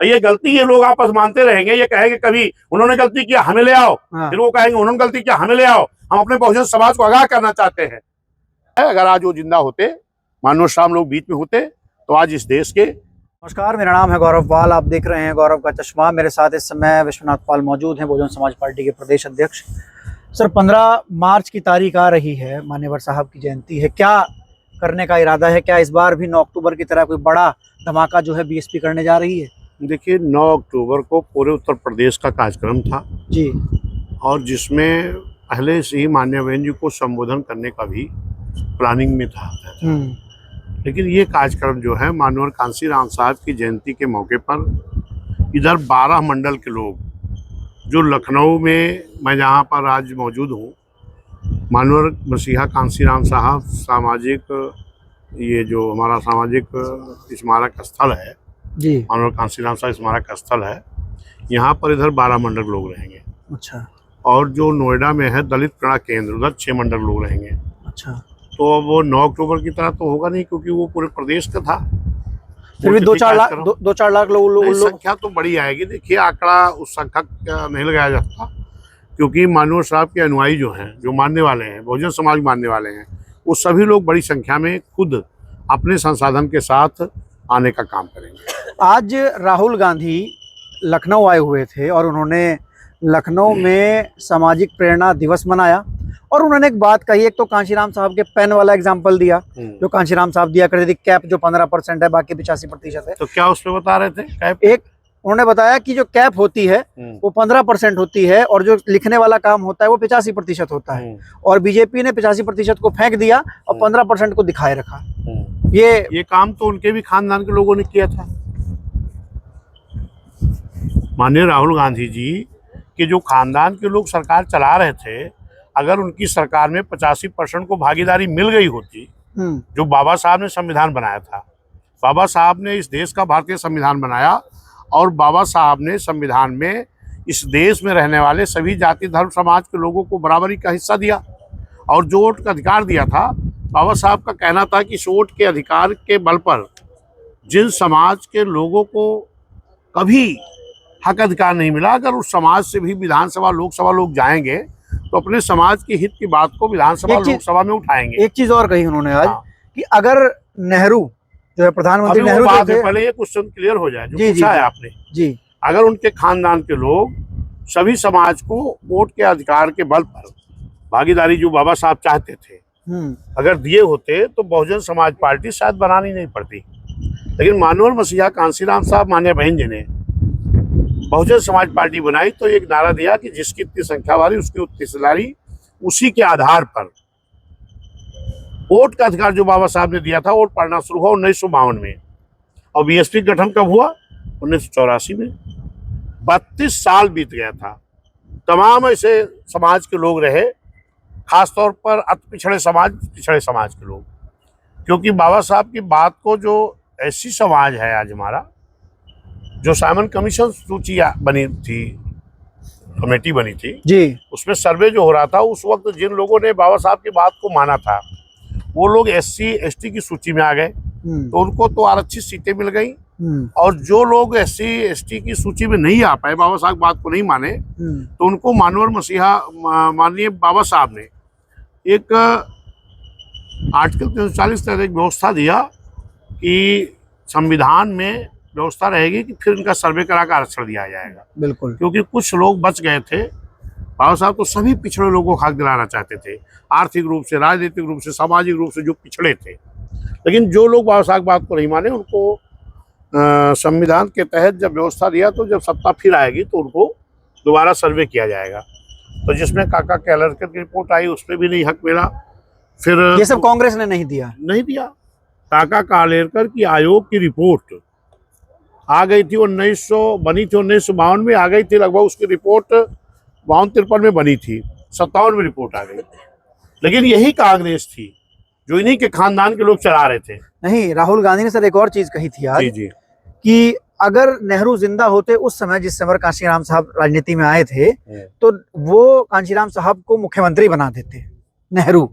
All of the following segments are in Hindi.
तो ये गलती ये लोग आपस मानते रहेंगे, ये कहेंगे कभी उन्होंने गलती किया हमें ले आओ, फिर वो कहेंगे उन्होंने गलती किया हमें ले आओ। हम अपने बहुजन समाज को आगाह करना चाहते हैं। अगर आज वो जिंदा होते, मानव शाम लोग बीच में होते, तो आज इस देश के। नमस्कार, मेरा नाम है गौरव पाल। आप देख रहे हैं गौरव का चश्मा। मेरे साथ इस समय विश्वनाथ पाल मौजूद हैं, बहुजन समाज पार्टी के प्रदेश अध्यक्ष। सर, 15 मार्च की तारीख आ रही है, मान्यवर साहब की जयंती है। क्या करने का इरादा है? क्या इस बार भी 9 अक्टूबर की तरह कोई बड़ा धमाका जो है बीएसपी करने जा रही है? देखिए, 9 अक्टूबर को पूरे उत्तर प्रदेश का कार्यक्रम था जी, और जिसमें पहले से ही माननीय बहन जी को संबोधन करने का भी प्लानिंग में था। लेकिन ये कार्यक्रम जो है माननीय कांशीराम साहब की जयंती के मौके पर इधर 12 मंडल के लोग जो लखनऊ में, मैं जहाँ पर आज मौजूद हूँ, माननीय मसीहा कांशीराम साहब सामाजिक, ये जो हमारा सामाजिक स्मारक स्थल है जी, माननीय कांशीराम साहब स्मारक स्थल है, यहाँ पर इधर 12 मंडल लोग रहेंगे। अच्छा। और जो नोएडा में है दलित प्रेरणा केंद्र, उधर 6 मंडल लोग रहेंगे। अच्छा, तो अब वो 9 अक्टूबर की तरह तो होगा नहीं, क्योंकि वो पूरे प्रदेश का था। फिर भी 2-4 लाख लोग संख्या तो बड़ी आएगी। देखिए, आंकड़ा उस संख्या का नहीं लगाया जाता, क्योंकि माननीय साहब के अनुयायी जो हैं, जो मानने वाले हैं, बहुजन समाज मानने वाले हैं, वो सभी लोग बड़ी संख्या में खुद अपने संसाधन के साथ आने का काम करेंगे। आज राहुल गांधी लखनऊ आए हुए थे और उन्होंने लखनऊ में सामाजिक प्रेरणा दिवस मनाया और उन्होंने एक बात कही। एक तो कांशीराम साहब के पेन वाला एग्जाम्पल दिया, जो कांशीराम साहब दिया करते थे, कैप जो 15% है, बाकी 85% है। तो क्या उसमें बता रहे थे कैप? एक उन्होंने बताया कि जो कैप होती है वो 15% होती है और जो लिखने वाला काम होता है वो 85% होता है। और बीजेपी ने 85% को फेंक दिया और 15% को दिखाए रखा। ये काम तो उनके भी खानदान के लोगों ने किया था। माननीय राहुल गांधी जी के जो खानदान के लोग सरकार चला रहे थे, अगर उनकी सरकार में 85% को भागीदारी मिल गई होती, जो बाबा साहब ने संविधान बनाया था, बाबा साहब ने इस देश का भारतीय संविधान बनाया और बाबा साहब ने संविधान में इस देश में रहने वाले सभी जाति धर्म समाज के लोगों को बराबरी का हिस्सा दिया और जो वोट का अधिकार दिया था। बाबा साहब का कहना था कि इस वोट के अधिकार के बल पर जिन समाज के लोगों को कभी हक अधिकार नहीं मिला, अगर उस समाज से भी विधानसभा लोकसभा लोग जाएंगे तो अपने समाज के हित की बात को विधानसभा लोकसभा में उठाएंगे। एक चीज और कही उन्होंने आज कि अगर नेहरू जो है प्रधानमंत्री नेहरू थे, पहले ये क्वेश्चन क्लियर हो जाए जो पूछा है आपने जी, अगर उनके खानदान के लोग सभी समाज को वोट के अधिकार के बल पर भागीदारी जो बाबा साहब चाहते थे अगर दिए होते तो बहुजन समाज पार्टी शायद बनानी नहीं पड़ती। लेकिन माननीय मसीहा कांशीराम साहब मान्य बहन जी ने बहुजन समाज पार्टी बनाई तो एक नारा दिया कि जिसकी इतनी संख्या वाली उसकी उतनी हिस्सेदारी, उसी के आधार पर वोट का अधिकार जो बाबा साहब ने दिया था वोट पढ़ना शुरू हुआ 1952 में। और बीएसपी गठन कब हुआ? 1984 में। 32 साल बीत गया था। तमाम ऐसे समाज के लोग रहे, खासतौर पर अति पिछड़े समाज के लोग, क्योंकि बाबा साहब की बात को जो ऐसी समाज है आज हमारा, जो साइमन कमीशन सूची बनी थी, कमेटी बनी थी जी, उसमें सर्वे जो हो रहा था उस वक्त जिन लोगों ने बाबा साहब की बात को माना था वो लोग SC ST की सूची में आ गए, तो उनको तो आरक्षित सीटें मिल गई। और जो लोग SC ST की सूची में नहीं आ पाए, बाबा साहब की बात को नहीं माने, तो उनको माननीय बाबा साहब ने एक आर्टिकल 340 तहत एक व्यवस्था दिया कि संविधान में व्यवस्था रहेगी कि फिर इनका सर्वे करा कर आरक्षण दिया जाएगा। बिल्कुल, क्योंकि कुछ लोग बच गए थे। बाबा साहब तो सभी पिछड़े लोगों को हक दिलाना चाहते थे, आर्थिक रूप से, राजनीतिक रूप से, सामाजिक रूप से जो पिछड़े थे। लेकिन जो लोग बाबा साहब बात को नहीं माने उनको संविधान के तहत जब व्यवस्था दिया तो जब सत्ता फिर आएगी तो उनको दोबारा सर्वे किया जाएगा। तो जिसमें काका केलरकर की रिपोर्ट आई उसमें भी नहीं हक मिला। फिर ये सब कांग्रेस ने नहीं दिया। काका केलरकर की आयोग की रिपोर्ट आ गई थी, 1952 में आ गई थी लगभग। उसकी रिपोर्ट 52-53 में बनी थी, 57 में रिपोर्ट आ गई। लेकिन यही कांग्रेस थी जो इन्हीं के खानदान के लोग चला रहे थे। नहीं, राहुल गांधी ने सर एक और चीज कही थी आज जी, कि अगर नेहरू जिंदा होते उस समय, जिस समय कांशीराम साहब राजनीति में आए थे, तो वो कांशीराम साहब को मुख्यमंत्री बना देते नेहरू।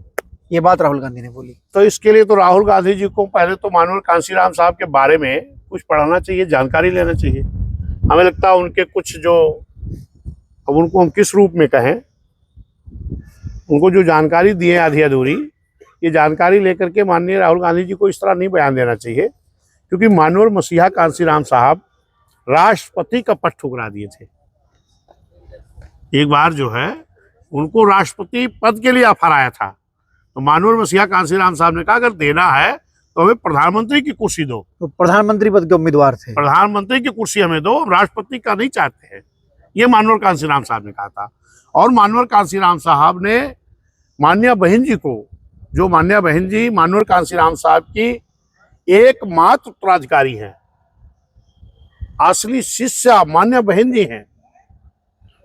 ये बात राहुल गांधी ने बोली। तो इसके लिए तो राहुल गांधी जी को पहले तो माननीय कांशीराम साहब के बारे में कुछ पढ़ाना चाहिए, जानकारी लेना चाहिए। हमें लगता है उनके कुछ जो, अब उनको हम किस रूप में कहें, उनको जो जानकारी दी है आधी अधूरी, ये जानकारी लेकर के माननीय राहुल गांधी जी को इस तरह नहीं बयान देना चाहिए, क्योंकि माननीय मसीहा कांसीराम साहब राष्ट्रपति का पद ठुकरा दिए थे। एक बार जो है उनको राष्ट्रपति पद के लिए ऑफर आया था, तो माननीय मसीहा कांसीराम साहब ने कहा अगर देना है तो हमें प्रधानमंत्री की कुर्सी दो। तो प्रधानमंत्री पद के उम्मीदवार थे। प्रधानमंत्री की कुर्सी हमें दो, हम राष्ट्रपति का नहीं चाहते हैं, ये माननीय कांसीराम साहब ने कहा था। और माननीय कांसीराम साहब ने माननीय बहन जी को, जो माननीय बहन जी माननीय कांसीराम साहब की एकमात्र उत्तराधिकारी हैं, असली शिष्य माननीय बहन जी हैं।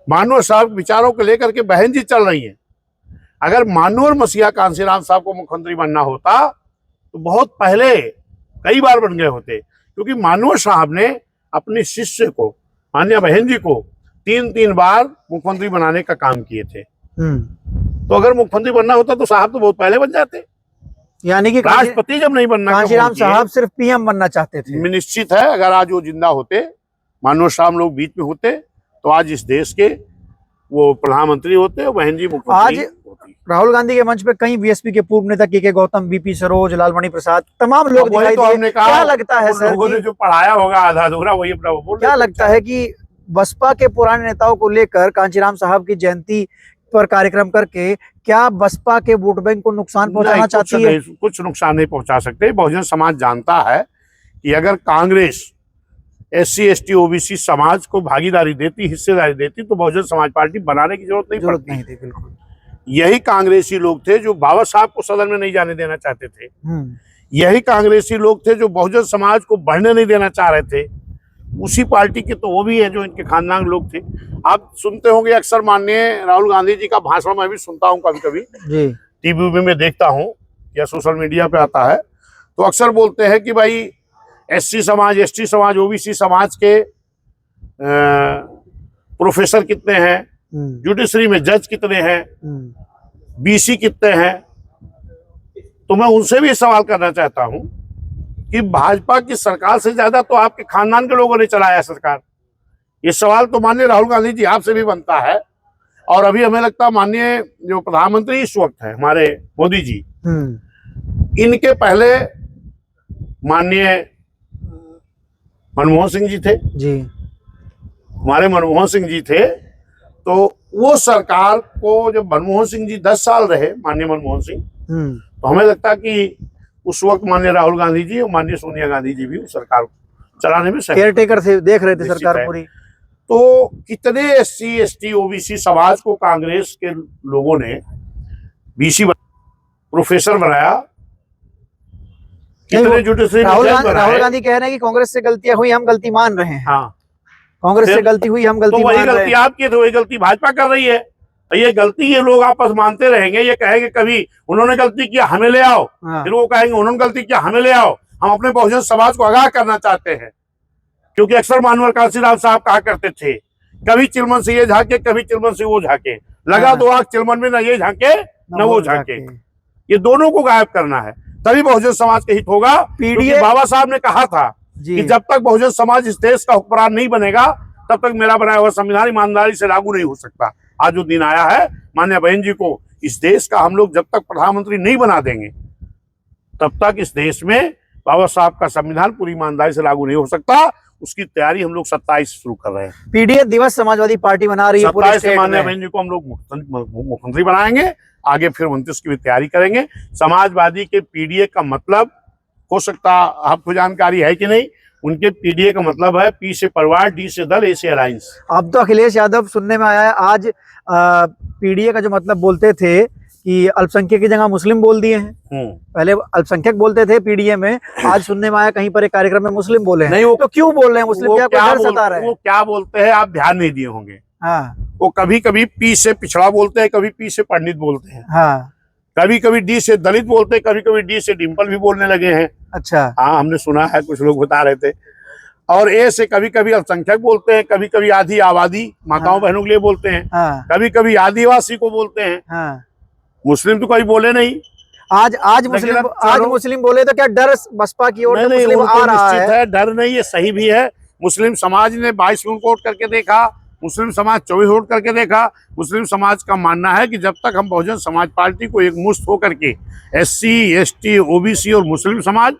माननीय साहब विचारों को लेकर के बहन जी चल रही हैं। अगर माननीय मसीहा कांसीराम साहब को मुख्यमंत्री बनना होता तो बहुत पहले कई बार बन गए होते, क्योंकि माननीय साहब ने अपने शिष्य को, माननीय बहन जी को 3 बार मुख्यमंत्री बनाने का काम किए थे। तो अगर मुख्यमंत्री बनना होता तो साहब तो बहुत पहले बन जाते। यानी कि राष्ट्रपति जब नहीं बनना, कांसीराम साहब सिर्फ पीएम बनना चाहते थे। निश्चित है अगर आज वो जिंदा होते, माननीय साहब लोग बीच में होते, तो आज इस देश के वो प्रधानमंत्री होते और बहन जी मुख्यमंत्री होती। राहुल गांधी के मंच पे कई बीएसपी के पूर्व नेता के गौतम, बीपी सरोज, लालमणि प्रसाद, तमाम लोग दिखाई तो हमने कहा, क्या लगता है सर, लोगों ने जो पढ़ाया होगा आधा अधूरा वही अपना बोल, क्या लगता है कि बसपा के पुराने नेताओं को लेकर कांसीराम साहब की जयंती पर कार्यक्रम करके क्या बसपा के वोट बैंक को नुकसान पहुंचाना चाहती है? कुछ नुकसान नहीं पहुंचा सकते। बहुजन समाज जानता है कि अगर कांग्रेस SC ST OBC समाज को भागीदारी देती, हिस्सेदारी देती, तो बहुजन समाज पार्टी बनाने की जरूरत नहीं थी। बिल्कुल यही कांग्रेसी लोग थे जो बाबा साहब को सदन में नहीं जाने देना चाहते थे। यही कांग्रेसी लोग थे जो बहुजन समाज को बढ़ने नहीं देना चाह रहे थे। उसी पार्टी के तो वो भी है जो इनके खानदान लोग थे। आप सुनते होंगे अक्सर माननीय राहुल गांधी जी का भाषण मैं भी सुनता हूँ, कभी कभी टीवी में देखता हूँ या सोशल मीडिया पे आता है, तो अक्सर बोलते हैं कि भाई SC समाज, ST समाज, OBC समाज के प्रोफेसर कितने हैं, जुडिशरी में जज कितने हैं, BC कितने हैं। तो मैं उनसे भी सवाल करना चाहता हूं कि भाजपा की सरकार से ज्यादा तो आपके खानदान के लोगों ने चलाया सरकार। ये सवाल तो माननीय राहुल गांधी जी आपसे भी बनता है। और अभी हमें लगता है माननीय जो प्रधानमंत्री इस वक्त है हमारे मोदी जी, इनके पहले माननीय मनमोहन सिंह जी थे जी, हमारे मनमोहन सिंह जी थे। तो वो सरकार को जब मनमोहन सिंह जी 10 साल रहे, माननीय मनमोहन सिंह, तो हमें लगता कि उस वक्त माननीय राहुल गांधी जी और माननीय सोनिया गांधी जी भी उस सरकार को चलाने में केयरटेकर थे, देख रहे थे सरकार पूरी। तो कितने SC ST OBC समाज को कांग्रेस के लोगों ने BC प्रोफेसर बनाया, कितने जुडिशरी राहुल गांधी कह रहे हैं कि कांग्रेस से गलतियां हुई, हम गलती मान रहे हैं। हाँ, कांग्रेस से गलती हुई, हम गलती मान रहे हैं। वही गलती आपकी, तो वही गलती भाजपा कर रही है। ये गलती ये लोग आपस मानते रहेंगे। ये कहेंगे कभी उन्होंने गलती किया हमें ले आओ, फिर वो कहेंगे उन्होंने गलती किया हमें ले आओ। हम अपने बहुजन समाज को आगाह करना चाहते हैं, क्योंकि अक्सर माननीय कांसीराम साहब कहा करते थे कभी चिलमन से ये झांके, कभी चिलमन से वो झांके, लगा दो आंख चिलमन में, न ये झांके न वो झांके। ये दोनों को गायब करना है, तभी बहुजन समाज के हित होगा। क्योंकि बाबा साहब ने कहा था कि जब तक बहुजन समाज इस देश का हुक्मरान नहीं बनेगा तब तक मेरा बनाया हुआ संविधान ईमानदारी से लागू नहीं हो सकता। आज जो दिन आया है माननीय बहन जी को, इस देश का हम लोग जब तक प्रधानमंत्री नहीं बना देंगे तब तक इस देश में बाबा साहब का संविधान पूरी ईमानदारी से लागू नहीं हो सकता। उसकी तैयारी हम लोग 27 शुरू कर रहे हैं। PDA दिवस समाजवादी पार्टी बना रही है। 27 से माननीय बहन जी को हम लोग मुख्यमंत्री बनाएंगे, आगे फिर 29 की भी तैयारी करेंगे। समाजवादी के PDA का मतलब हो सकता आपको जानकारी है कि नहीं, उनके PDA का मतलब है P से परिवार, D से दल, A से अलायंस। अब तो अखिलेश यादव सुनने में आया है आज PDA का जो मतलब बोलते थे कि अल्पसंख्यक की जगह मुस्लिम बोल दिए हैं। पहले अल्पसंख्यक बोलते थे PDA में, आज सुनने में आया कहीं पर एक कार्यक्रम में मुस्लिम बोले हैं। नहीं, वो तो क्यों बोल रहे हैं मुस्लिम? क्या डर सता रहा है? वो क्या बोलते हैं आप ध्यान नहीं दिए होंगे। हाँ, वो कभी कभी P से पिछड़ा बोलते हैं, कभी P से पंडित बोलते हैं। हाँ, कभी कभी D से दलित बोलते हैं, कभी कभी D से डिम्पल भी बोलने लगे हैं। अच्छा, हाँ, हमने सुना है, कुछ लोग बता रहे थे। और A से कभी कभी अल्पसंख्यक बोलते हैं, कभी कभी आधी आबादी माताओं बहनों के लिए बोलते हैं, कभी कभी आदिवासी को बोलते हैं। मुस्लिम तो कभी बोले नहीं। आज मुस्लिम बोले तो क्या डर बसपा की ओर से मुस्लिम आ रहा है? डर नहीं, ये सही भी है। मुस्लिम समाज ने 22 में उनको वोट करके देखा, मुस्लिम समाज 24 वोट करके देखा। मुस्लिम समाज का मानना है कि जब तक हम बहुजन समाज पार्टी को एक मुश्त होकर के SC, ST, OBC और मुस्लिम समाज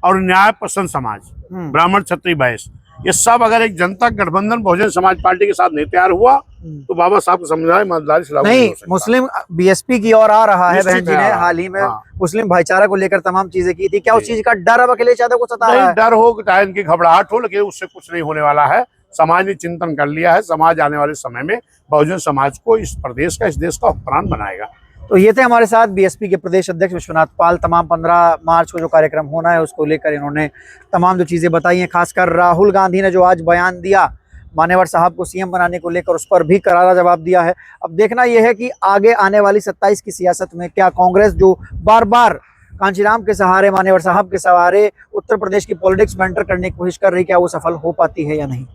और न्याय पसंद समाज, ब्राह्मण, क्षत्रिय, वैश्य, ये सब अगर एक जनता गठबंधन बहुजन समाज पार्टी के साथ नहीं तैयार हुआ तो बाबा साहब को समझाए ईमानदारी से लागू नहीं, हो सकता। मुस्लिम BSP की ओर आ रहा है। निश्चित बहन जी है, ने हाँ, हाल ही में हाँ। मुस्लिम भाईचारा को लेकर तमाम चीजें की थी। क्या उस जी। चीज का डर अब अखिलेश यादव को सता रहा नहीं, है? डर हो चाहे इनकी घबराहट हो, लेकिन उससे कुछ नहीं होने वाला है। समाज ने चिंतन कर लिया है, समाज आने वाले समय में बहुजन समाज को इस प्रदेश का, इस देश का प्राण बनाएगा। तो ये थे हमारे साथ BSP के प्रदेश अध्यक्ष विश्वनाथ पाल। तमाम 15 मार्च को जो कार्यक्रम होना है उसको लेकर इन्होंने तमाम जो चीज़ें बताई हैं, खासकर राहुल गांधी ने जो आज बयान दिया मान्यवर साहब को CM बनाने को लेकर, उस पर भी करारा जवाब दिया है। अब देखना यह है कि आगे आने वाली 27 की सियासत में क्या कांग्रेस जो बार बार कांचीराम के सहारे, मान्यवर साहब के सहारे उत्तर प्रदेश की पॉलिटिक्स में एंटर करने की कोशिश कर रही, क्या वो सफल हो पाती है या नहीं।